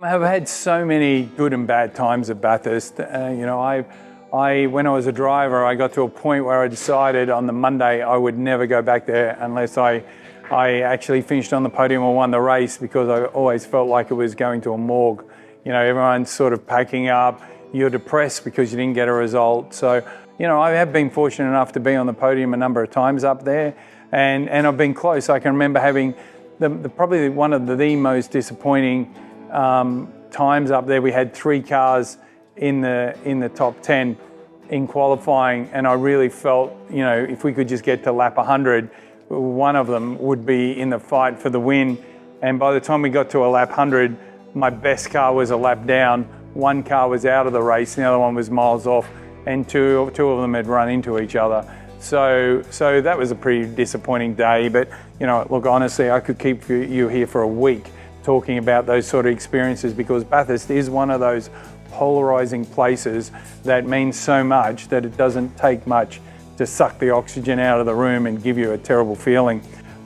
I've had so many good and bad times at Bathurst. When I was a driver, I got to a point where I decided on the Monday I would never go back there unless I actually finished on the podium or won the race, because I always felt like it was going to a morgue. You know, everyone's sort of packing up. You're depressed because you didn't get a result. So, I have been fortunate enough to be on the podium a number of times up there, and I've been close. I can remember having probably one of the most disappointing times up there. We had 3 cars in the top 10 in qualifying, and I really felt, if we could just get to lap 100, one of them would be in the fight for the win. And by the time we got to a lap 100, my best car was a lap down. One car was out of the race, the other one was miles off, and two of them had run into each other. So that was a pretty disappointing day. But look, honestly, I could keep you here for a week talking about those sort of experiences, because Bathurst is one of those polarizing places that means so much that it doesn't take much to suck the oxygen out of the room and give you a terrible feeling.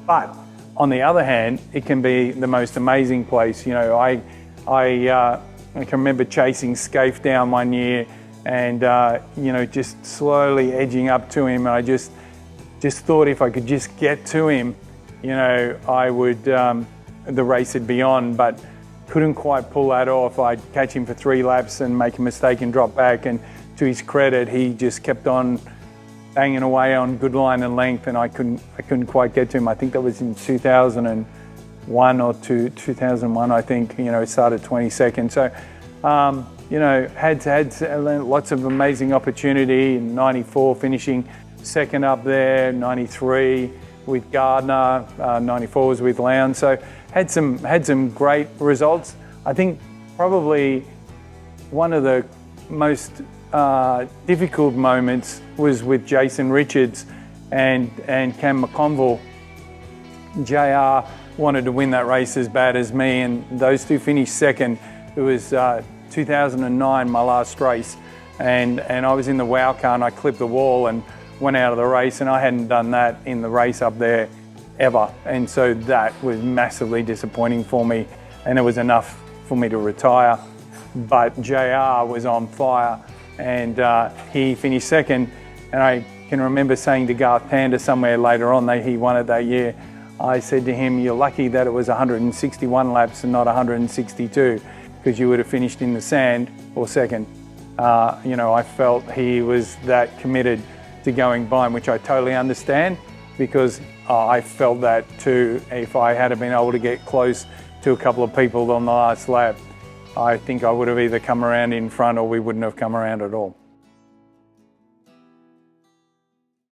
But on the other hand, it can be the most amazing place. I can remember chasing Scaife down one year and just slowly edging up to him, and I just thought if I could just get to him, I would the race would be on, but couldn't quite pull that off. I'd catch him for 3 laps and make a mistake and drop back, and to his credit, he just kept on banging away on good line and length, and I couldn't quite get to him. I think that was in 2001 or 2001, I think. It started 22nd. So, had lots of amazing opportunity. In 94, finishing second up there, 93 with Gardner, 94 was with Lowndes. So had some great results. I think probably one of the most difficult moments was with Jason Richards and Cam McConville. JR wanted to win that race as bad as me, and those two finished second. It was 2009, my last race, and I was in the wow car and I clipped the wall and went out of the race, and I hadn't done that in the race up there ever, and so that was massively disappointing for me, and it was enough for me to retire. But JR was on fire, and he finished second, and I can remember saying to Garth Tander somewhere later on, he won it that year, I said to him, "You're lucky that it was 161 laps and not 162, because you would have finished in the sand or second." I felt he was that committed to going by him, which I totally understand, because I felt that too. If I had been able to get close to a couple of people on the last lap, I think I would have either come around in front or we wouldn't have come around at all.